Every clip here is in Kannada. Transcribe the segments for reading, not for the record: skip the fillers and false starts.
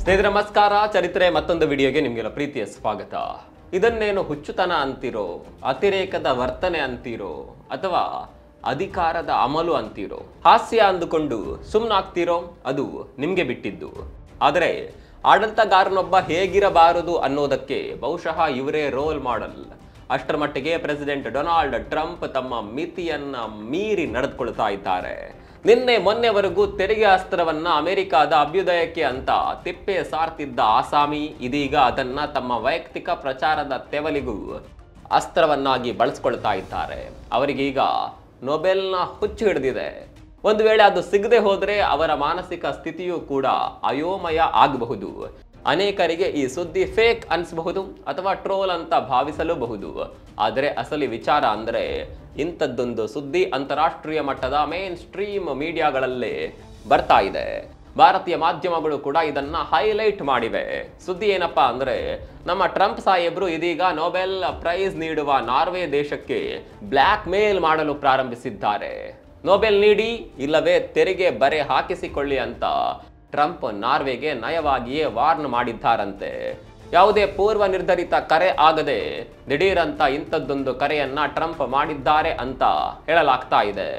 ಸ್ನೇಹಿತರೆ ನಮಸ್ಕಾರ. ಚರಿತ್ರೆ ಮತ್ತೊಂದು ವಿಡಿಯೋಗೆ ನಿಮಗೆಲ್ಲ ಪ್ರೀತಿಯ ಸ್ವಾಗತ. ಇದನ್ನೇನು ಹುಚ್ಚುತನ ಅಂತೀರೋ, ಅತಿರೇಕದ ವರ್ತನೆ ಅಂತೀರೋ, ಅಥವಾ ಅಧಿಕಾರದ ಅಮಲು ಅಂತೀರೋ, ಹಾಸ್ಯ ಅಂದುಕೊಂಡು ಸುಮ್ಮನಾಗ್ತೀರೋ ಅದು ನಿಮಗೆ ಬಿಟ್ಟಿದ್ದು. ಆದರೆ ಆಡಳಿತಗಾರನೊಬ್ಬ ಹೇಗಿರಬಾರದು ಅನ್ನೋದಕ್ಕೆ ಬಹುಶಃ ಇವರೇ ರೋಲ್ ಮಾಡೆಲ್. ಅಷ್ಟರ ಮಟ್ಟಿಗೆ ಪ್ರೆಸಿಡೆಂಟ್ ಡೊನಾಲ್ಡ್ ಟ್ರಂಪ್ ತಮ್ಮ ಮಿತಿಯನ್ನ ಮೀರಿ ನಡೆದುಕೊಳ್ತಾ ಇದ್ದಾರೆ. ನಿನ್ನೆ ಮೊನ್ನೆವರೆಗೂ ತೆರಿಗೆ ಅಸ್ತ್ರವನ್ನ ಅಮೆರಿಕಾದ ಅಭ್ಯುದಯಕ್ಕೆ ಅಂತ ತಿಪ್ಪೆ ಸಾರ್ತಿದ್ದ ಆಸಾಮಿ ಇದೀಗ ಅದನ್ನ ತಮ್ಮ ವೈಯಕ್ತಿಕ ಪ್ರಚಾರದ ತೆವಲಿಗೂ ಅಸ್ತ್ರವನ್ನಾಗಿ ಬಳಸ್ಕೊಳ್ತಾ ಇದ್ದಾರೆ. ಅವರಿಗೀಗ ನೊಬೆಲ್ನ ಹುಚ್ಚು ಹಿಡಿದಿದೆ. ಒಂದು ವೇಳೆ ಅದು ಸಿಗದೆ ಹೋದ್ರೆ ಅವರ ಮಾನಸಿಕ ಸ್ಥಿತಿಯೂ ಕೂಡ ಅಯೋಮಯ ಆಗಬಹುದು. ಅನೇಕರಿಗೆ ಈ ಸುದ್ದಿ ಫೇಕ್ ಅನಿಸಬಹುದು ಅಥವಾ ಟ್ರೋಲ್ ಅಂತ ಭಾವಿಸಲೂಬಹುದು. ಆದರೆ ಅಸಲಿ ವಿಚಾರ ಅಂದ್ರೆ ಇಂಥದ್ದೊಂದು ಸುದ್ದಿ ಅಂತಾರಾಷ್ಟ್ರೀಯ ಮಟ್ಟದ ಮೇನ್ ಸ್ಟ್ರೀಮ್ ಮೀಡಿಯಾಗಳಲ್ಲೇ ಬರ್ತಾ ಇದೆ. ಭಾರತೀಯ ಮಾಧ್ಯಮಗಳು ಕೂಡ ಇದನ್ನ ಹೈಲೈಟ್ ಮಾಡಿವೆ. ಸುದ್ದಿ ಏನಪ್ಪಾ ಅಂದ್ರೆ, ನಮ್ಮ ಟ್ರಂಪ್ ಸಾಹೇಬ್ರು ಇದೀಗ ನೊಬೆಲ್ ಪ್ರೈಸ್ ನೀಡುವ ನಾರ್ವೆ ದೇಶಕ್ಕೆ ಬ್ಲ್ಯಾಕ್ ಮೇಲ್ ಮಾಡಲು ಪ್ರಾರಂಭಿಸಿದ್ದಾರೆ. ನೊಬೆಲ್ ನೀಡಿ ಇಲ್ಲವೇ ತೆರಿಗೆ ಬರೆ ಹಾಕಿಸಿಕೊಳ್ಳಿ ಅಂತ ಟ್ರಂಪ್ ನಾರ್ವೆಗೆ ನಯವಾಗಿಯೇ ವಾರ್ನ್ ಮಾಡಿದ್ದಾರಂತೆ. ಯಾವುದೇ ಪೂರ್ವ ನಿರ್ಧರಿತ ಕರೆ ಆಗದೆ ದಿಢೀರಂತ ಇಂಥದ್ದೊಂದು ಕರೆಯನ್ನ ಟ್ರಂಪ್ ಮಾಡಿದ್ದಾರೆ ಅಂತ ಹೇಳಲಾಗ್ತಾ ಇದೆ.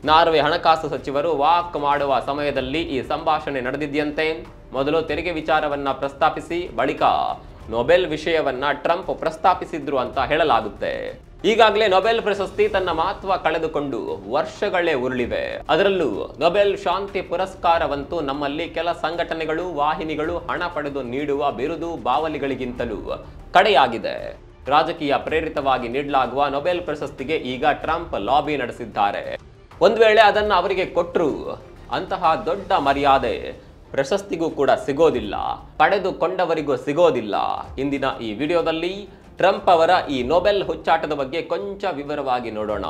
ನಾರ್ವೆ ಹಣಕಾಸು ಸಚಿವರು ವಾಕ್ ಮಾಡುವ ಸಮಯದಲ್ಲಿ ಈ ಸಂಭಾಷಣೆ ನಡೆದಿದೆಯಂತೆ. ಮೊದಲು ತೆರಿಗೆ ವಿಚಾರವನ್ನ ಪ್ರಸ್ತಾಪಿಸಿ ಬಳಿಕ ನೊಬೆಲ್ ವಿಷಯವನ್ನ ಟ್ರಂಪ್ ಪ್ರಸ್ತಾಪಿಸಿದ್ರು ಅಂತ ಹೇಳಲಾಗುತ್ತೆ. ಈಗಾಗಲೇ ನೊಬೆಲ್ ಪ್ರಶಸ್ತಿ ತನ್ನ ಮಹತ್ವ ಕಳೆದುಕೊಂಡು ವರ್ಷಗಳೇ ಉರುಳಿವೆ. ಅದರಲ್ಲೂ ನೊಬೆಲ್ ಶಾಂತಿ ಪುರಸ್ಕಾರವಂತೂ ನಮ್ಮಲ್ಲಿ ಕೆಲ ಸಂಘಟನೆಗಳು, ವಾಹಿನಿಗಳು ಹಣ ಪಡೆದು ನೀಡುವ ಬಿರುದು ಬಾವಲಿಗಳಿಗಿಂತಲೂ ಕಡೆಯಾಗಿದೆ. ರಾಜಕೀಯ ಪ್ರೇರಿತವಾಗಿ ನೀಡಲಾಗುವ ನೊಬೆಲ್ ಪ್ರಶಸ್ತಿಗೆ ಈಗ ಟ್ರಂಪ್ ಲಾಬಿ ನಡೆಸಿದ್ದಾರೆ. ಒಂದು ವೇಳೆ ಅದನ್ನು ಅವರಿಗೆ ಕೊಟ್ಟರು ಅಂತಹ ದೊಡ್ಡ ಮರ್ಯಾದೆ ಪ್ರಶಸ್ತಿಗೂ ಕೂಡ ಸಿಗೋದಿಲ್ಲ, ಪಡೆದುಕೊಂಡವರಿಗೂ ಸಿಗೋದಿಲ್ಲ. ಇಂದಿನ ಈ ವಿಡಿಯೋದಲ್ಲಿ ಟ್ರಂಪ್ ಅವರ ಈ ನೊಬೆಲ್ ಹುಚ್ಚಾಟದ ಬಗ್ಗೆ ಕೊಂಚ ವಿವರವಾಗಿ ನೋಡೋಣ.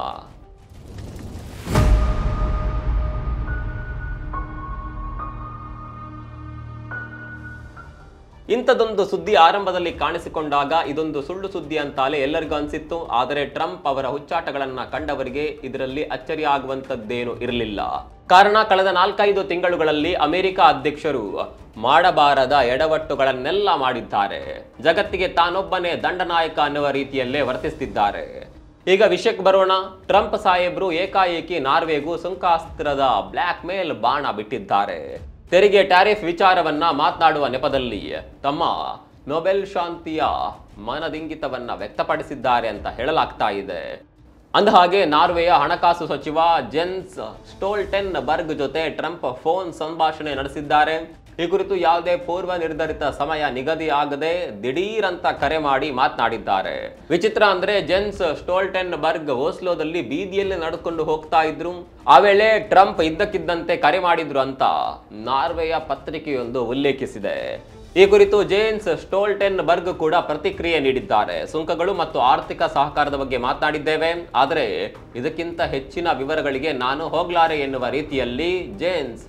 ಇಂಥದೊಂದು ಸುದ್ದಿ ಆರಂಭದಲ್ಲಿ ಕಾಣಿಸಿಕೊಂಡಾಗ ಇದೊಂದು ಸುಳ್ಳು ಸುದ್ದಿ ಅಂತಾಲೆ ಎಲ್ಲರಿಗೂ ಅನಿಸಿತ್ತು. ಆದರೆ ಟ್ರಂಪ್ ಅವರ ಹುಚ್ಚಾಟಗಳನ್ನ ಕಂಡವರಿಗೆ ಇದರಲ್ಲಿ ಅಚ್ಚರಿ ಆಗುವಂತದ್ದೇನು ಇರಲಿಲ್ಲ. ಕಾರಣ ಕಳೆದ 4-5 ತಿಂಗಳುಗಳಲ್ಲಿ ಅಮೆರಿಕ ಅಧ್ಯಕ್ಷರು ಮಾಡಬಾರದ ಎಡವಟ್ಟುಗಳನ್ನೆಲ್ಲ ಮಾಡಿದ್ದಾರೆ. ಜಗತ್ತಿಗೆ ತಾನೊಬ್ಬನೇ ದಂಡನಾಯಕ ಅನ್ನುವ ರೀತಿಯಲ್ಲೇ ವರ್ತಿಸುತ್ತಿದ್ದಾರೆ. ಈಗ ವಿಷಯಕ್ಕೆ ಬರೋಣ. ಟ್ರಂಪ್ ಸಾಹೇಬ್ರು ಏಕಾಏಕಿ ನಾರ್ವೆಗೂ ಸುಂಕಾಸ್ತ್ರದ ಬ್ಲ್ಯಾಕ್ ಮೇಲ್ ಬಾಣ ಬಿಟ್ಟಿದ್ದಾರೆ. ತೆರಿಗೆ ಟ್ಯಾರಿಫ್ ವಿಚಾರವನ್ನ ಮಾತನಾಡುವ ನೆಪದಲ್ಲಿ ತಮ್ಮ ನೊಬೆಲ್ ಶಾಂತಿಯ ಮನದಿಂಗಿತವನ್ನ ವ್ಯಕ್ತಪಡಿಸಿದ್ದಾರೆ ಅಂತ ಹೇಳಲಾಗ್ತಾ ಇದೆ. ಅಂದಹಾಗೆ ನಾರ್ವೆಯ ಹಣಕಾಸು ಸಚಿವ ಜೆನ್ಸ್ ಸ್ಟೋಲ್ಟೆನ್ಬರ್ಗ್ ಜೊತೆ ಟ್ರಂಪ್ ಫೋನ್ ಸಂಭಾಷಣೆ ನಡೆಸಿದ್ದಾರೆ. ಈ ಕುರಿತು ಯಾವುದೇ ಪೂರ್ವ ನಿರ್ಧರಿತ ಸಮಯ ನಿಗದಿ ಆಗದೆ ದಿಢೀರಂತ ಕರೆ ಮಾಡಿ ಮಾತನಾಡಿದ್ದಾರೆ. ವಿಚಿತ್ರ ಅಂದ್ರೆ ಜೆನ್ಸ್ ಸ್ಟೋಲ್ಟೆನ್ಬರ್ಗ್ ಓಸ್ಲೋದಲ್ಲಿ ಬೀದಿಯಲ್ಲಿ ನಡೆದುಕೊಂಡು ಹೋಗ್ತಾ ಇದ್ರು. ಆ ವೇಳೆ ಟ್ರಂಪ್ ಇದ್ದಕ್ಕಿದ್ದಂತೆ ಕರೆ ಮಾಡಿದ್ರು ಅಂತ ನಾರ್ವೆಯ ಪತ್ರಿಕೆಯೊಂದು ಉಲ್ಲೇಖಿಸಿದೆ. ಈ ಕುರಿತು ಜೇನ್ಸ್ ಸ್ಟೋಲ್ಟೆನ್ಬರ್ಗ್ ಕೂಡ ಪ್ರತಿಕ್ರಿಯೆ ನೀಡಿದ್ದಾರೆ. ಸುಂಕಗಳು ಮತ್ತು ಆರ್ಥಿಕ ಸಹಕಾರದ ಬಗ್ಗೆ ಮಾತನಾಡಿದ್ದೇವೆ, ಆದರೆ ಇದಕ್ಕಿಂತ ಹೆಚ್ಚಿನ ವಿವರಗಳಿಗೆ ನಾನು ಹೋಗ್ಲಾರೆ ಎನ್ನುವ ರೀತಿಯಲ್ಲಿ ಜೇನ್ಸ್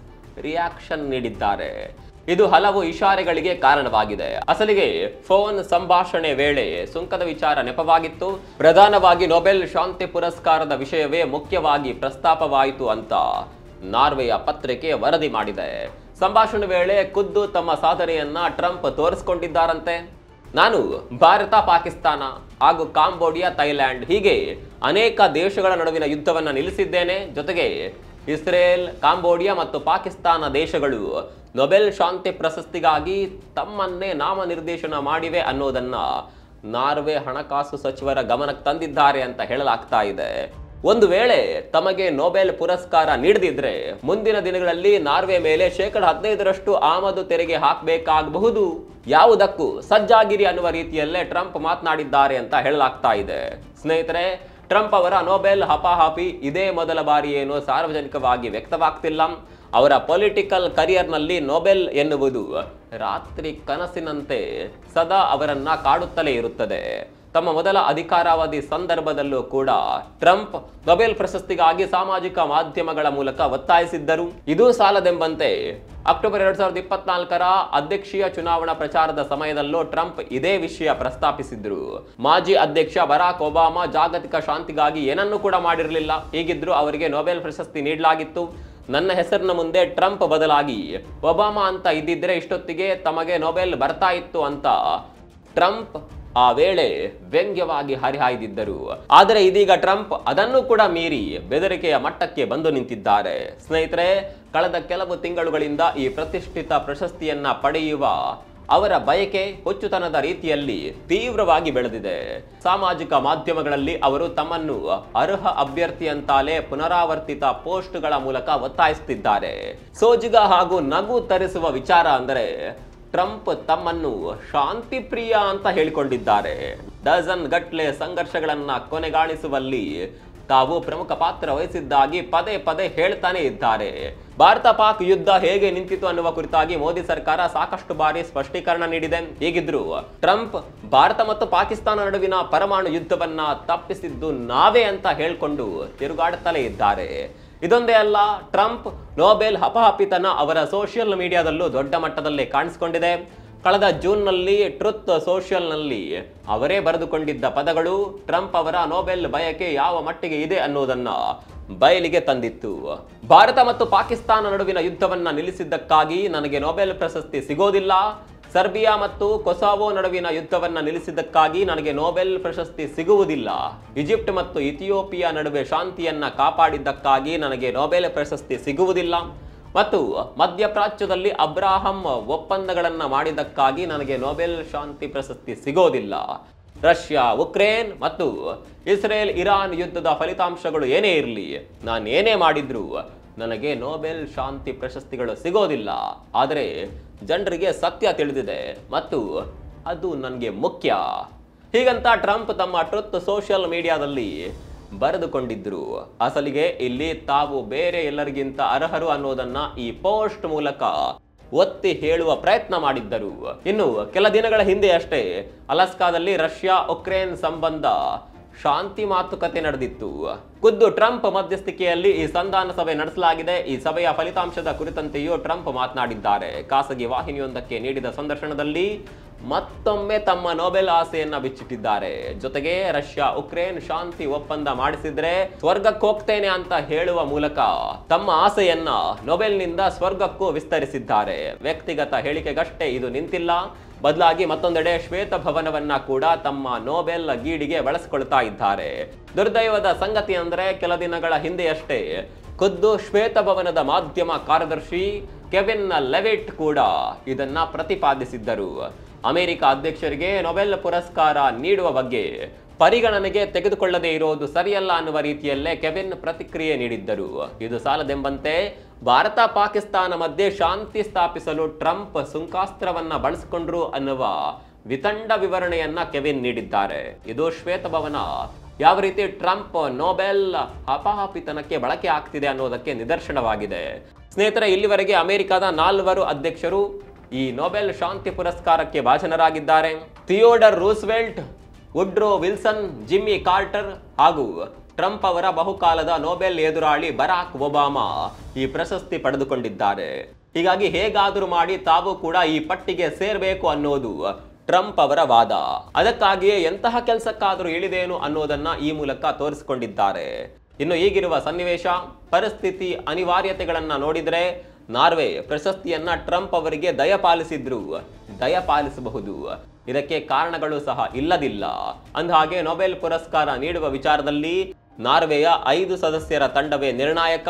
ರಿಯಾಕ್ಷನ್ ನೀಡಿದ್ದಾರೆ. ಇದು ಹಲವು ಇಶಾರೆಗಳಿಗೆ ಕಾರಣವಾಗಿದೆ. ಅಸಲಿಗೆ ಫೋನ್ ಸಂಭಾಷಣೆ ವೇಳೆ ಸುಂಕದ ವಿಚಾರ ನೆಪವಾಗಿತ್ತು. ಪ್ರಧಾನವಾಗಿ ನೊಬೆಲ್ ಶಾಂತಿ ಪುರಸ್ಕಾರದ ವಿಷಯವೇ ಮುಖ್ಯವಾಗಿ ಪ್ರಸ್ತಾಪವಾಯಿತು ಅಂತ ನಾರ್ವೆಯ ಪತ್ರಿಕೆ ವರದಿ ಮಾಡಿದೆ. ಸಂಭಾಷಣೆ ವೇಳೆ ಖುದ್ದು ತಮ್ಮ ಸಾಧನೆಯನ್ನ ಟ್ರಂಪ್ ತೋರಿಸಿಕೊಂಡಿದ್ದಾರಂತೆ. ನಾನು ಭಾರತ, ಪಾಕಿಸ್ತಾನ ಹಾಗೂ ಕಾಂಬೋಡಿಯಾ, ಥೈಲ್ಯಾಂಡ್ ಹೀಗೆ ಅನೇಕ ದೇಶಗಳ ನಡುವಿನ ಯುದ್ಧವನ್ನ ನಿಲ್ಲಿಸಿದ್ದೇನೆ. ಜೊತೆಗೆ ಇಸ್ರೇಲ್, ಕಾಂಬೋಡಿಯಾ ಮತ್ತು ಪಾಕಿಸ್ತಾನ ದೇಶಗಳು ನೊಬೆಲ್ ಶಾಂತಿ ಪ್ರಶಸ್ತಿಗಾಗಿ ತಮ್ಮನ್ನೇ ನಾಮನಿರ್ದೇಶನ ಮಾಡಿವೆ ಅನ್ನೋದನ್ನ ನಾರ್ವೆ ಹಣಕಾಸು ಸಚಿವರ ಗಮನಕ್ಕೆ ತಂದಿದ್ದಾರೆ ಅಂತ ಹೇಳಲಾಗ್ತಾ ಇದೆ. ಒಂದು ವೇಳೆ ತಮಗೆ ನೊಬೆಲ್ ಪುರಸ್ಕಾರ ನೀಡದಿದ್ರೆ ಮುಂದಿನ ದಿನಗಳಲ್ಲಿ ನಾರ್ವೆ ಮೇಲೆ 15% ಆಮದು ತೆರಿಗೆ ಹಾಕಬೇಕಾಗಬಹುದು. ಯಾವುದಕ್ಕೂ ಸಜ್ಜಾಗಿರಿ ಅನ್ನುವ ರೀತಿಯಲ್ಲೇ ಟ್ರಂಪ್ ಮಾತನಾಡಿದ್ದಾರೆ ಅಂತ ಹೇಳಲಾಗ್ತಾ ಇದೆ. ಸ್ನೇಹಿತರೆ, ಟ್ರಂಪ್ ಅವರ ನೊಬೆಲ್ ಹಪಾಹಪಿ ಇದೇ ಮೊದಲ ಬಾರಿ ಏನೋ ಸಾರ್ವಜನಿಕವಾಗಿ ವ್ಯಕ್ತವಾಗ್ತಿಲ್ಲ. ಅವರ ಪೊಲಿಟಿಕಲ್ ಕರಿಯರ್ನಲ್ಲಿ ನೊಬೆಲ್ ಎನ್ನುವುದು ರಾತ್ರಿ ಕನಸಿನಂತೆ ಸದಾ ಅವರನ್ನ ಕಾಡುತ್ತಲೇ ಇರುತ್ತದೆ. ತಮ್ಮ ಮೊದಲ ಅಧಿಕಾರಾವಧಿ ಸಂದರ್ಭದಲ್ಲೂ ಕೂಡ ಟ್ರಂಪ್ ನೊಬೆಲ್ ಪ್ರಶಸ್ತಿಗಾಗಿ ಸಾಮಾಜಿಕ ಮಾಧ್ಯಮಗಳ ಮೂಲಕ ಒತ್ತಾಯಿಸಿದ್ದರು. ಇದು ಸಾಲದೆಂಬಂತೆ ಅಕ್ಟೋಬರ್ 2024ರ ಅಧ್ಯಕ್ಷೀಯ ಚುನಾವಣಾ ಪ್ರಚಾರದ ಸಮಯದಲ್ಲೂ ಟ್ರಂಪ್ ಇದೇ ವಿಷಯ ಪ್ರಸ್ತಾಪಿಸಿದ್ರು. ಮಾಜಿ ಅಧ್ಯಕ್ಷ ಬರಾಕ್ ಒಬಾಮಾ ಜಾಗತಿಕ ಶಾಂತಿಗಾಗಿ ಏನನ್ನೂ ಕೂಡ ಮಾಡಿರಲಿಲ್ಲ. ಹೀಗಿದ್ರು ಅವರಿಗೆ ನೊಬೆಲ್ ಪ್ರಶಸ್ತಿ ನೀಡಲಾಗಿತ್ತು. ನನ್ನ ಹೆಸರಿನ ಮುಂದೆ ಟ್ರಂಪ್ ಬದಲಾಗಿ ಒಬಾಮಾ ಅಂತ ಇದ್ದಿದ್ರೆ ಇಷ್ಟೊತ್ತಿಗೆ ತಮಗೆ ನೊಬೆಲ್ ಬರ್ತಾ ಇತ್ತು ಅಂತ ಟ್ರಂಪ್ ಆ ವೇಳೆ ವ್ಯಂಗ್ಯವಾಗಿ ಹರಿಹಾಯ್ದಿದ್ದರು. ಆದರೆ ಇದೀಗ ಟ್ರಂಪ್ ಅದನ್ನು ಕೂಡ ಮೀರಿ ಬೆದರಿಕೆಯ ಮಟ್ಟಕ್ಕೆ ಬಂದು ನಿಂತಿದ್ದಾರೆ. ಸ್ನೇಹಿತರೆ, ಕಳೆದ ಕೆಲವು ತಿಂಗಳುಗಳಿಂದ ಈ ಪ್ರತಿಷ್ಠಿತ ಪ್ರಶಸ್ತಿಯನ್ನ ಪಡೆಯುವ ಅವರ ಬಯಕೆ ಹುಚ್ಚುತನದ ರೀತಿಯಲ್ಲಿ ತೀವ್ರವಾಗಿ ಬೆಳೆದಿದೆ. ಸಾಮಾಜಿಕ ಮಾಧ್ಯಮಗಳಲ್ಲಿ ಅವರು ತಮ್ಮನ್ನು ಅರ್ಹ ಅಭ್ಯರ್ಥಿ ಅಂತಾಲೆ ಪುನರಾವರ್ತಿತ ಪೋಸ್ಟ್ಗಳ ಮೂಲಕ ಒತ್ತಾಯಿಸುತ್ತಿದ್ದಾರೆ. ಸೋಜಿಗ ಹಾಗೂ ನಗು ತರಿಸುವ ವಿಚಾರ ಅಂದರೆ ಟ್ರಂಪ್ ತಮ್ಮನ್ನು ಶಾಂತಿ ಪ್ರಿಯ ಅಂತ ಹೇಳಿಕೊಂಡಿದ್ದಾರೆ. ಡಜನ್ ಗಟ್ಲೆ ಸಂಘರ್ಷಗಳನ್ನ ಕೊನೆಗಾಣಿಸುವಲ್ಲಿ ತಾವು ಪ್ರಮುಖ ಪಾತ್ರ ವಹಿಸಿದ್ದಾಗಿ ಪದೇ ಪದೇ ಹೇಳ್ತಾನೆ ಇದ್ದಾರೆ. ಭಾರತ ಪಾಕ್ ಯುದ್ಧ ಹೇಗೆ ನಿಂತಿತು ಅನ್ನುವ ಕುರಿತಾಗಿ ಮೋದಿ ಸರ್ಕಾರ ಸಾಕಷ್ಟು ಬಾರಿ ಸ್ಪಷ್ಟೀಕರಣ ನೀಡಿದೆ. ಹೀಗಿದ್ರು ಟ್ರಂಪ್ ಭಾರತ ಮತ್ತು ಪಾಕಿಸ್ತಾನ ನಡುವಿನ ಪರಮಾಣು ಯುದ್ಧವನ್ನ ತಪ್ಪಿಸಿದ್ದು ನಾವೇ ಅಂತ ಹೇಳ್ಕೊಂಡು ತಿರುಗಾಡುತ್ತಲೇ ಇದ್ದಾರೆ. ಇದೊಂದೇ ಅಲ್ಲ, ಟ್ರಂಪ್ ನೊಬೆಲ್ ಹಪಹಪಿತನ ಅವರ ಸೋಷಿಯಲ್ ಮೀಡಿಯಾದಲ್ಲೂ ದೊಡ್ಡ ಮಟ್ಟದಲ್ಲಿ ಕಾಣಿಸಿಕೊಂಡಿದೆ. ಕಳೆದ ಜೂನ್ನಲ್ಲಿ ಟ್ರುತ್ ಸೋಷಿಯಲ್ನಲ್ಲಿ ಅವರೇ ಬರೆದುಕೊಂಡಿದ್ದ ಪದಗಳು ಟ್ರಂಪ್ ಅವರ ನೊಬೆಲ್ ಬಯಕೆ ಯಾವ ಮಟ್ಟಿಗೆ ಇದೆ ಅನ್ನೋದನ್ನ ಬಯಲಿಗೆ ತಂದಿತ್ತು. ಭಾರತ ಮತ್ತು ಪಾಕಿಸ್ತಾನ ನಡುವಿನ ಯುದ್ಧವನ್ನ ನಿಲ್ಲಿಸಿದ್ದಕ್ಕಾಗಿ ನನಗೆ ನೊಬೆಲ್ ಪ್ರಶಸ್ತಿ ಸಿಗೋದಿಲ್ಲ. ಸರ್ಬಿಯಾ ಮತ್ತು ಕೊಸಾವೋ ನಡುವಿನ ಯುದ್ಧವನ್ನ ನಿಲ್ಲಿಸಿದ್ದಕ್ಕಾಗಿ ನನಗೆ ನೊಬೆಲ್ ಪ್ರಶಸ್ತಿ ಸಿಗುವುದಿಲ್ಲ. ಈಜಿಪ್ಟ್ ಮತ್ತು ಇಥಿಯೋಪಿಯಾ ನಡುವೆ ಶಾಂತಿಯನ್ನ ಕಾಪಾಡಿದ್ದಕ್ಕಾಗಿ ನನಗೆ ನೊಬೆಲ್ ಪ್ರಶಸ್ತಿ ಸಿಗುವುದಿಲ್ಲ. ಮತ್ತು ಮಧ್ಯಪ್ರಾಚ್ಯದಲ್ಲಿ ಅಬ್ರಾಹಂ ಒಪ್ಪಂದಗಳನ್ನ ಮಾಡಿದ್ದಕ್ಕಾಗಿ ನನಗೆ ನೊಬೆಲ್ ಶಾಂತಿ ಪ್ರಶಸ್ತಿ ಸಿಗೋದಿಲ್ಲ. ರಷ್ಯಾ, ಉಕ್ರೇನ್ ಮತ್ತು ಇಸ್ರೇಲ್ ಇರಾನ್ ಯುದ್ಧದ ಫಲಿತಾಂಶಗಳು ಏನೇ ಇರಲಿ, ನಾನು ಏನೇ ಮಾಡಿದ್ರು ನನಗೆ ನೊಬೆಲ್ ಶಾಂತಿ ಪ್ರಶಸ್ತಿಗಳು ಸಿಗೋದಿಲ್ಲ. ಆದರೆ ಜನರಿಗೆ ಸತ್ಯ ತಿಳಿದಿದೆ ಮತ್ತು ಅದು ನನಗೆ ಮುಖ್ಯ. ಹೀಗಂತ ಟ್ರಂಪ್ ತಮ್ಮ ಟ್ರುತ್ ಸೋಷಿಯಲ್ ಮೀಡಿಯಾದಲ್ಲಿ ಬರೆದುಕೊಂಡಿದ್ರು. ಅಸಲಿಗೆ ಇಲ್ಲಿ ತಾವು ಬೇರೆ ಎಲ್ಲರಿಗಿಂತ ಅರ್ಹರು ಅನ್ನೋದನ್ನ ಈ ಪೋಸ್ಟ್ ಮೂಲಕ ಒತ್ತಿ ಹೇಳುವ ಪ್ರಯತ್ನ ಮಾಡಿದ್ದರು. ಇನ್ನು ಕೆಲ ದಿನಗಳ ಹಿಂದೆ ಅಷ್ಟೇ ಅಲಾಸ್ಕಾದಲ್ಲಿ ರಷ್ಯಾ ಉಕ್ರೇನ್ ಸಂಬಂಧ ಶಾಂತಿ ಮಾತುಕತೆ ನಡೆದಿತ್ತು. ಖುದ್ದು ಟ್ರಂಪ್ ಮಧ್ಯಸ್ಥಿಕೆಯಲ್ಲಿ ಈ ಸಂಧಾನ ಸಭೆ ನಡೆಸಲಾಗಿದೆ. ಈ ಸಭೆಯ ಫಲಿತಾಂಶದ ಕುರಿತಂತೆಯೂ ಟ್ರಂಪ್ ಮಾತನಾಡಿದ್ದಾರೆ. ಖಾಸಗಿ ವಾಹಿನಿಯೊಂದಕ್ಕೆ ನೀಡಿದ ಸಂದರ್ಶನದಲ್ಲಿ ಮತ್ತೊಮ್ಮೆ ತಮ್ಮ ನೊಬೆಲ್ ಆಸೆಯನ್ನ ಬಿಚ್ಚಿಟ್ಟಿದ್ದಾರೆ. ಜೊತೆಗೆ ರಷ್ಯಾ ಉಕ್ರೇನ್ ಶಾಂತಿ ಒಪ್ಪಂದ ಮಾಡಿಸಿದ್ರೆ ಸ್ವರ್ಗಕ್ಕೆ ಹೋಗ್ತೇನೆ ಅಂತ ಹೇಳುವ ಮೂಲಕ ತಮ್ಮ ಆಸೆಯನ್ನ ನೊಬೆಲ್ನಿಂದ ಸ್ವರ್ಗಕ್ಕೂ ವಿಸ್ತರಿಸಿದ್ದಾರೆ. ವ್ಯಕ್ತಿಗತ ಹೇಳಿಕೆಗಷ್ಟೇ ಇದು ನಿಂತಿಲ್ಲ, ಬದಲಾಗಿ ಮತ್ತೊಂದೆಡೆ ಶ್ವೇತಭವನವನ್ನ ಕೂಡ ತಮ್ಮ ನೊಬೆಲ್ ಗೀಡಿಗೆ ಬಳಸಿಕೊಳ್ತಾ ಇದ್ದಾರೆ. ದುರ್ದೈವದ ಸಂಗತಿ ಅಂದ್ರೆ ಕೆಲ ದಿನಗಳ ಹಿಂದೆಯಷ್ಟೇ ಖುದ್ದು ಶ್ವೇತಭವನದ ಮಾಧ್ಯಮ ಕಾರ್ಯದರ್ಶಿ ಕೆವಿನ್ ಲೆವಿಟ್ ಕೂಡ ಇದನ್ನ ಪ್ರತಿಪಾದಿಸಿದ್ದರು. ಅಮೆರಿಕ ಅಧ್ಯಕ್ಷರಿಗೆ ನೊಬೆಲ್ ಪುರಸ್ಕಾರ ನೀಡುವ ಬಗ್ಗೆ ಪರಿಗಣನೆಗೆ ತೆಗೆದುಕೊಳ್ಳದೇ ಇರೋದು ಸರಿಯಲ್ಲ ಅನ್ನುವ ರೀತಿಯಲ್ಲೇ ಕೆವಿನ್ ಪ್ರತಿಕ್ರಿಯೆ ನೀಡಿದ್ದರು. ಇದು ಸಾಲದೆಂಬಂತೆ ಭಾರತ ಪಾಕಿಸ್ತಾನ ಮಧ್ಯೆ ಶಾಂತಿ ಸ್ಥಾಪಿಸಲು ಟ್ರಂಪ್ ಸುಂಕಾಸ್ತ್ರವನ್ನ ಬಳಸಿಕೊಂಡ್ರು ಅನ್ನುವ ವಿತಂಡ ವಿವರಣೆಯನ್ನ ಕೆವಿನ್ ನೀಡಿದ್ದಾರೆ. ಇದು ಶ್ವೇತಭವನ ಯಾವ ರೀತಿ ಟ್ರಂಪ್ ನೊಬೆಲ್ ಹಪಾಹಪಿತನಕ್ಕೆ ಬಳಕೆ ಆಗ್ತಿದೆ ಅನ್ನೋದಕ್ಕೆ ನಿದರ್ಶನವಾಗಿದೆ. ಸ್ನೇಹಿತರೆ, ಇಲ್ಲಿವರೆಗೆ ಅಮೆರಿಕದ 4 ಅಧ್ಯಕ್ಷರು ಈ ನೊಬೆಲ್ ಶಾಂತಿ ಪುರಸ್ಕಾರಕ್ಕೆ ಭಾಜನರಾಗಿದ್ದಾರೆ. Theodore Roosevelt, Woodrow Wilson, Jimmy Carter ಹಾಗೂ ಟ್ರಂಪ್ ಅವರ ಬಹುಕಾಲದ ನೊಬೆಲ್ ಎದುರಾಳಿ ಬರಾಕ್ ಒಬಾಮಾ ಈ ಪ್ರಶಸ್ತಿ ಪಡೆದುಕೊಂಡಿದ್ದಾರೆ. ಹೀಗಾಗಿ ಹೇಗಾದರೂ ಮಾಡಿ ತಾವು ಕೂಡ ಈ ಪಟ್ಟಿಗೆ ಸೇರಬೇಕು ಅನ್ನೋದು ಟ್ರಂಪ್ ಅವರ ವಾದ. ಅದಕ್ಕಾಗಿಯೇ ಎಂತಹ ಕೆಲಸಕ್ಕಾದರೂ ಇಳಿದೇನು ಅನ್ನೋದನ್ನ ಈ ಮೂಲಕ ತೋರಿಸಿಕೊಂಡಿದ್ದಾರೆ. ಇನ್ನು ಈಗಿರುವ ಸನ್ನಿವೇಶ ಪರಿಸ್ಥಿತಿ ಅನಿವಾರ್ಯತೆಗಳನ್ನ ನೋಡಿದ್ರೆ ನಾರ್ವೆ ಪ್ರಶಸ್ತಿಯನ್ನ ಟ್ರಂಪ್ ಅವರಿಗೆ ದಯಪಾಲಿಸಬಹುದು. ಇದಕ್ಕೆ ಕಾರಣಗಳು ಸಹ ಇಲ್ಲದಿಲ್ಲ. ಅಂದಹಾಗೆ ನೊಬೆಲ್ ಪುರಸ್ಕಾರ ನೀಡುವ ವಿಚಾರದಲ್ಲಿ ನಾರ್ವೆಯ 5 ಸದಸ್ಯರ ತಂಡವೇ ನಿರ್ಣಾಯಕ.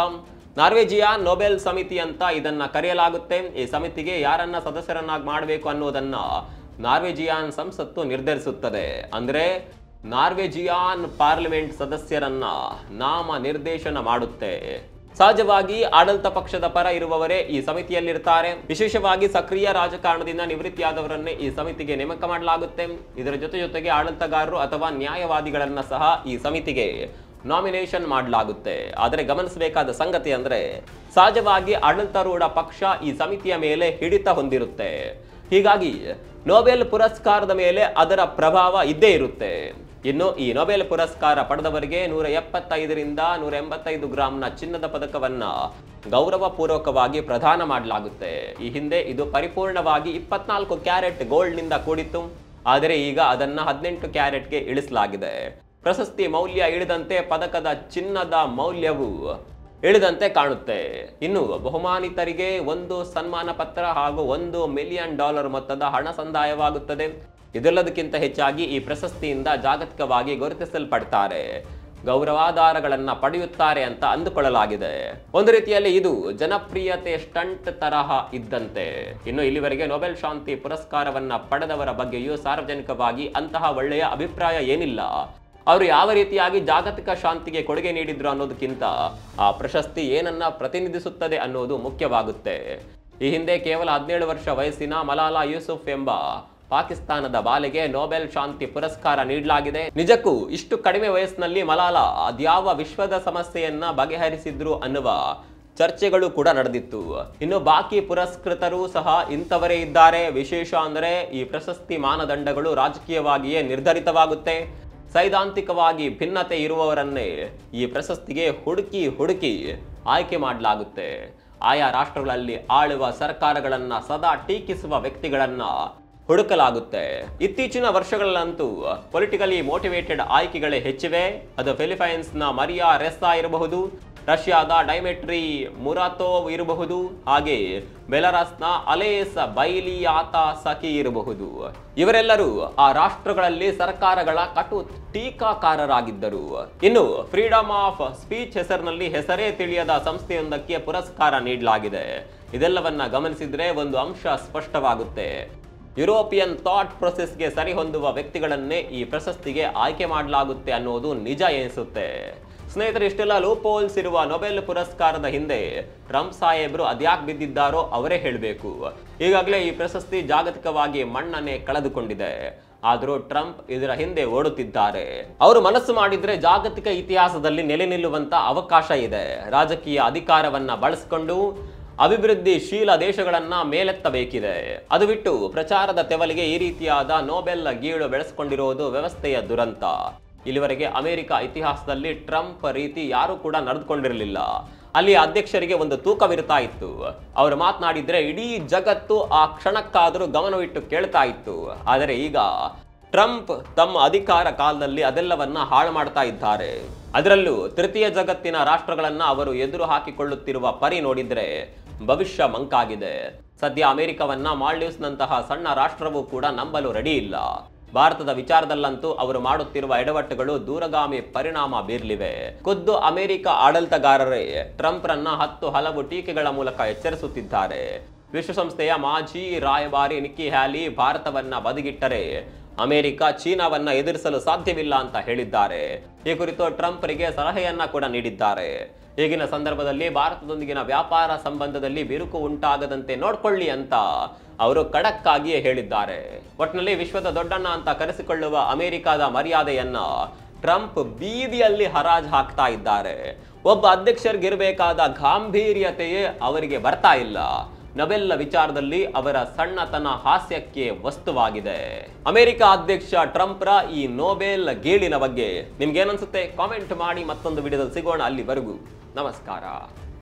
ನಾರ್ವೇಜಿಯಾನ್ ನೊಬೆಲ್ ಸಮಿತಿ ಅಂತ ಇದನ್ನ ಕರೆಯಲಾಗುತ್ತೆ. ಈ ಸಮಿತಿಗೆ ಯಾರನ್ನ ಸದಸ್ಯರನ್ನಾಗಿ ಮಾಡಬೇಕು ಅನ್ನೋದನ್ನ ನಾರ್ವೇಜಿಯಾನ್ ಸಂಸತ್ತು ನಿರ್ಧರಿಸುತ್ತದೆ. ಅಂದ್ರೆ ನಾರ್ವೇಜಿಯಾನ್ ಪಾರ್ಲಿಮೆಂಟ್ ಸದಸ್ಯರನ್ನ ನಾಮ ನಿರ್ದೇಶನ ಮಾಡುತ್ತೆ. ಸಹಜವಾಗಿ ಆಡಳಿತ ಪಕ್ಷದ ಪರ ಇರುವವರೇ ಈ ಸಮಿತಿಯಲ್ಲಿರ್ತಾರೆ. ವಿಶೇಷವಾಗಿ ಸಕ್ರಿಯ ರಾಜಕಾರಣದಿಂದ ನಿವೃತ್ತಿಯಾದವರನ್ನೇ ಈ ಸಮಿತಿಗೆ ನೇಮಕ ಮಾಡಲಾಗುತ್ತೆ. ಇದರ ಜೊತೆಗೆ ಆಡಳಿತಗಾರರು ಅಥವಾ ನ್ಯಾಯವಾದಿಗಳನ್ನ ಸಹ ಈ ಸಮಿತಿಗೆ ನಾಮಿನೇಷನ್ ಮಾಡಲಾಗುತ್ತೆ. ಆದರೆ ಗಮನಿಸಬೇಕಾದ ಸಂಗತಿ ಅಂದ್ರೆ ಸಹಜವಾಗಿ ಆಡಳಿತಾರೂಢ ಪಕ್ಷ ಈ ಸಮಿತಿಯ ಮೇಲೆ ಹಿಡಿತ ಹೊಂದಿರುತ್ತೆ. ಹೀಗಾಗಿ ನೊಬೆಲ್ ಪುರಸ್ಕಾರದ ಮೇಲೆ ಅದರ ಪ್ರಭಾವ ಇದ್ದೇ ಇರುತ್ತೆ. ಇನ್ನು ಈ ನೊಬೆಲ್ ಪುರಸ್ಕಾರ ಪಡೆದವರಿಗೆ 175ರಿಂದ 185 ಗ್ರಾಂನ ಚಿನ್ನದ ಪದಕವನ್ನ ಗೌರವಪೂರ್ವಕವಾಗಿ ಪ್ರದಾನ ಮಾಡಲಾಗುತ್ತೆ. ಈ ಹಿಂದೆ ಇದು ಪರಿಪೂರ್ಣವಾಗಿ 24 ಕ್ಯಾರೆಟ್ ಗೋಲ್ಡ್ನಿಂದ ಕೂಡಿತ್ತು. ಆದರೆ ಈಗ ಅದನ್ನ 18 ಕ್ಯಾರೆಟ್ಗೆ ಇಳಿಸಲಾಗಿದೆ. ಪ್ರಶಸ್ತಿ ಮೌಲ್ಯ ಇಳಿದಂತೆ ಪದಕದ ಚಿನ್ನದ ಮೌಲ್ಯವು ಇಳಿದಂತೆ ಕಾಣುತ್ತೆ. ಇನ್ನು ಬಹುಮಾನಿತರಿಗೆ ಒಂದು ಸನ್ಮಾನ ಪತ್ರ ಹಾಗೂ $1 ಮಿಲಿಯನ್ ಮೊತ್ತದ ಹಣ ಸಂದಾಯವಾಗುತ್ತದೆ. ಇದೆಲ್ಲದಕ್ಕಿಂತ ಹೆಚ್ಚಾಗಿ ಈ ಪ್ರಶಸ್ತಿಯಿಂದ ಜಾಗತಿಕವಾಗಿ ಗುರುತಿಸಲ್ಪಡ್ತಾರೆ, ಗೌರವಾಧಾರಗಳನ್ನ ಪಡೆಯುತ್ತಾರೆ ಅಂತ ಅಂದುಕೊಳ್ಳಲಾಗಿದೆ. ಒಂದು ರೀತಿಯಲ್ಲಿ ಇದು ಜನಪ್ರಿಯತೆ ಸ್ಟಂಟ್ ತರಹ ಇದ್ದಂತೆ. ಇನ್ನು ಇಲ್ಲಿವರೆಗೆ ನೊಬೆಲ್ ಶಾಂತಿ ಪುರಸ್ಕಾರವನ್ನ ಪಡೆದವರ ಬಗ್ಗೆಯೂ ಸಾರ್ವಜನಿಕವಾಗಿ ಅಂತಹ ಒಳ್ಳೆಯ ಅಭಿಪ್ರಾಯ ಏನಿಲ್ಲ. ಅವರು ಯಾವ ರೀತಿಯಾಗಿ ಜಾಗತಿಕ ಶಾಂತಿಗೆ ಕೊಡುಗೆ ನೀಡಿದ್ರು ಅನ್ನೋದಕ್ಕಿಂತ ಆ ಪ್ರಶಸ್ತಿ ಏನನ್ನ ಪ್ರತಿನಿಧಿಸುತ್ತದೆ ಅನ್ನೋದು ಮುಖ್ಯವಾಗುತ್ತೆ. ಈ ಹಿಂದೆ ಕೇವಲ 17 ವರ್ಷ ವಯಸ್ಸಿನ ಮಲಾಲಾ ಯೂಸುಫ್ ಎಂಬ ಪಾಕಿಸ್ತಾನದ ಬಾಲೆಗೆ ನೊಬೆಲ್ ಶಾಂತಿ ಪುರಸ್ಕಾರ ನೀಡಲಾಗಿದೆ. ನಿಜಕ್ಕೂ ಇಷ್ಟು ಕಡಿಮೆ ವಯಸ್ಸಿನಲ್ಲಿ ಮಲಾಲಾ ಅದ್ಯಾವ ವಿಶ್ವದ ಸಮಸ್ಯೆಯನ್ನ ಬಗೆಹರಿಸಿದ್ರು ಅನ್ನುವ ಚರ್ಚೆಗಳು ಕೂಡ ನಡೆದಿತ್ತು. ಇನ್ನು ಬಾಕಿ ಪುರಸ್ಕೃತರು ಸಹ ಇಂಥವರೇ ಇದ್ದಾರೆ. ವಿಶೇಷ ಅಂದರೆ ಈ ಪ್ರಶಸ್ತಿ ಮಾನದಂಡಗಳು ರಾಜಕೀಯವಾಗಿಯೇ ನಿರ್ಧರಿತವಾಗುತ್ತೆ. ಸೈದ್ಧಾಂತಿಕವಾಗಿ ಭಿನ್ನತೆ ಇರುವವರನ್ನೇ ಈ ಪ್ರಶಸ್ತಿಗೆ ಹುಡುಕಿ ಆಯ್ಕೆ ಮಾಡಲಾಗುತ್ತೆ. ಆಯಾ ರಾಷ್ಟ್ರಗಳಲ್ಲಿ ಆಳುವ ಸರ್ಕಾರಗಳನ್ನ ಸದಾ ಟೀಕಿಸುವ ವ್ಯಕ್ತಿಗಳನ್ನ ಹುಡುಕಲಾಗುತ್ತೆ. ಇತ್ತೀಚಿನ ವರ್ಷಗಳಲ್ಲಂತೂ ಪೊಲಿಟಿಕಲಿ ಮೋಟಿವೇಟೆಡ್ ಆಯ್ಕೆಗಳೇ ಹೆಚ್ಚಿವೆ. ಅದು ಫಿಲಿಪೈನ್ಸ್ನ ಮರಿಯಾ ರೆಸ್ಸಾ ಇರಬಹುದು, ರಷ್ಯಾದ ಡೈಮೆಟ್ರಿ ಮುರಾತೋವ್ ಇರಬಹುದು, ಹಾಗೆ ಬೆಲಾರಸ್ನ ಅಲೇಸ್ ಬೈಲಿಯಾತಾಸಕಿ ಇರಬಹುದು. ಇವರೆಲ್ಲರೂ ಆ ರಾಷ್ಟ್ರಗಳಲ್ಲಿ ಸರ್ಕಾರಗಳ ಕಟು ಟೀಕಾಕಾರರಾಗಿದ್ದರು. ಇನ್ನು ಫ್ರೀಡಮ್ ಆಫ್ ಸ್ಪೀಚ್ ಹೆಸರಿನಲ್ಲಿ ಹೆಸರೇ ತಿಳಿಯದ ಸಂಸ್ಥೆಯೊಂದಕ್ಕೆ ಪುರಸ್ಕಾರ ನೀಡಲಾಗಿದೆ. ಇದೆಲ್ಲವನ್ನ ಗಮನಿಸಿದ್ರೆ ಒಂದು ಅಂಶ ಸ್ಪಷ್ಟವಾಗುತ್ತೆ. ಯುರೋಪಿಯನ್ ಥಾಟ್ ಪ್ರೊಸೆಸ್ಗೆ ಸರಿಹೊಂದುವ ವ್ಯಕ್ತಿಗಳನ್ನೇ ಈ ಪ್ರಶಸ್ತಿಗೆ ಆಯ್ಕೆ ಮಾಡಲಾಗುತ್ತೆ ಅನ್ನೋದು ನಿಜ ಎನಿಸುತ್ತೆ. ಸ್ನೇಹಿತರೆ, ಇಷ್ಟೆಲ್ಲ ಲೂಪೋಲ್ಸ್ ಇರುವ ನೊಬೆಲ್ ಪುರಸ್ಕಾರದ ಹಿಂದೆ ಟ್ರಂಪ್ ಸಾಹೇಬ್ರು ಅದ್ಯಾಕೆ ಬಿದ್ದಿದ್ದಾರೋ ಅವರೇ ಹೇಳಬೇಕು. ಈಗಾಗಲೇ ಈ ಪ್ರಶಸ್ತಿ ಜಾಗತಿಕವಾಗಿ ಮನ್ನಣೆ ಕಳೆದುಕೊಂಡಿದೆ. ಆದರೂ ಟ್ರಂಪ್ ಇದರ ಹಿಂದೆ ಓಡುತ್ತಿದ್ದಾರೆ. ಅವರು ಮನಸ್ಸು ಮಾಡಿದ್ರೆ ಜಾಗತಿಕ ಇತಿಹಾಸದಲ್ಲಿ ನೆಲೆ ನಿಲ್ಲುವಂತ ಅವಕಾಶ ಇದೆ. ರಾಜಕೀಯ ಅಧಿಕಾರವನ್ನ ಬಳಸಿಕೊಂಡು ಅಭಿವೃದ್ಧಿಶೀಲ ದೇಶಗಳನ್ನ ಮೇಲೆತ್ತಬೇಕಿದೆ. ಅದು ಬಿಟ್ಟು ಪ್ರಚಾರದ ತೆವಲಿಗೆ ಈ ರೀತಿಯಾದ ನೊಬೆಲ್ ಗೀಳು ಬೆಳೆಸಿಕೊಂಡಿರುವುದು ವ್ಯವಸ್ಥೆಯ ದುರಂತ. ಇಲ್ಲಿವರೆಗೆ ಅಮೆರಿಕ ಇತಿಹಾಸದಲ್ಲಿ ಟ್ರಂಪ್ ರೀತಿ ಯಾರು ಕೂಡ ನಡೆದುಕೊಂಡಿರಲಿಲ್ಲ. ಅಲ್ಲಿ ಅಧ್ಯಕ್ಷರಿಗೆ ಒಂದು ತೂಕವಿರ್ತಾ ಇತ್ತು. ಅವರು ಮಾತನಾಡಿದ್ರೆ ಇಡೀ ಜಗತ್ತು ಆ ಕ್ಷಣಕ್ಕಾದರೂ ಗಮನವಿಟ್ಟು ಕೇಳ್ತಾ ಇತ್ತು. ಆದರೆ ಈಗ ಟ್ರಂಪ್ ತಮ್ಮ ಅಧಿಕಾರ ಕಾಲದಲ್ಲಿ ಅದೆಲ್ಲವನ್ನ ಹಾಳು ಮಾಡ್ತಾ ಇದ್ದಾರೆ. ಅದರಲ್ಲೂ ತೃತೀಯ ಜಗತ್ತಿನ ರಾಷ್ಟ್ರಗಳನ್ನ ಅವರು ಎದುರು ಹಾಕಿಕೊಳ್ಳುತ್ತಿರುವ ಪರಿ ನೋಡಿದ್ರೆ ಭವಿಷ್ಯ ಮಂಕಾಗಿದೆ. ಸದ್ಯ ಅಮೆರಿಕವನ್ನ ಮಾಲ್ಡೀವ್ಸ್ನಂತಹ ಸಣ್ಣ ರಾಷ್ಟ್ರವೂ ಕೂಡ ನಂಬಲು ರೆಡಿ ಇಲ್ಲ. ಭಾರತದ ವಿಚಾರದಲ್ಲಂತೂ ಅವರು ಮಾಡುತ್ತಿರುವ ಎಡವಟ್ಟುಗಳು ದೂರಗಾಮಿ ಪರಿಣಾಮ ಬೀರಲಿವೆ. ಖುದ್ದು ಅಮೆರಿಕ ಆಡಳಿತಗಾರರೇ ಟ್ರಂಪ್ರನ್ನ ಹಲವು ಟೀಕೆಗಳ ಮೂಲಕ ಎಚ್ಚರಿಸುತ್ತಿದ್ದಾರೆ. ವಿಶ್ವಸಂಸ್ಥೆಯ ಮಾಜಿ ರಾಯಭಾರಿ ನಿಕ್ಕಿ ಹ್ಯಾಲಿ ಭಾರತವನ್ನ ಬದಿಗಿಟ್ಟರೆ ಅಮೆರಿಕ ಚೀನಾವನ್ನ ಎದುರಿಸಲು ಸಾಧ್ಯವಿಲ್ಲ ಅಂತ ಹೇಳಿದ್ದಾರೆ. ಈ ಕುರಿತು ಟ್ರಂಪ್ರಿಗೆ ಸಲಹೆಯನ್ನ ಕೂಡ ನೀಡಿದ್ದಾರೆ. ಈಗಿನ ಸಂದರ್ಭದಲ್ಲಿ ಭಾರತದೊಂದಿಗಿನ ವ್ಯಾಪಾರ ಸಂಬಂಧದಲ್ಲಿ ಬಿರುಕು ಉಂಟಾಗದಂತೆ ನೋಡ್ಕೊಳ್ಳಿ ಅಂತ ಅವರು ಖಡಕ್ ಆಗಿಯೇ ಹೇಳಿದ್ದಾರೆ. ಒಟ್ಟಿನಲ್ಲಿ ವಿಶ್ವದ ದೊಡ್ಡಣ್ಣ ಅಂತ ಕರೆಸಿಕೊಳ್ಳುವ ಅಮೆರಿಕದ ಮರ್ಯಾದೆಯನ್ನ ಟ್ರಂಪ್ ಬೀದಿಯಲ್ಲಿ ಹರಾಜು ಹಾಕ್ತಾ ಇದ್ದಾರೆ. ಒಬ್ಬ ಅಧ್ಯಕ್ಷರಿಗಿರಬೇಕಾದ ಗಾಂಭೀರ್ಯತೆಯೇ ಅವರಿಗೆ ಬರ್ತಾ ಇಲ್ಲ. ನೊಬೆಲ್ ವಿಚಾರದಲ್ಲಿ ಅವರ ಸಣ್ಣತನ ಹಾಸ್ಯಕ್ಕೆ ವಸ್ತುವಾಗಿದೆ. ಅಮೆರಿಕ ಅಧ್ಯಕ್ಷ ಟ್ರಂಪ್ರ ಈ ನೊಬೆಲ್ ಗೇಳಿನ ಬಗ್ಗೆ ನಿಮ್ಗೆ ಏನನ್ಸುತ್ತೆ? ಕಾಮೆಂಟ್ ಮಾಡಿ. ಮತ್ತೊಂದು ವಿಡಿಯೋದಲ್ಲಿ ಸಿಗೋಣ. ಅಲ್ಲಿವರೆಗೂ ನಮಸ್ಕಾರ.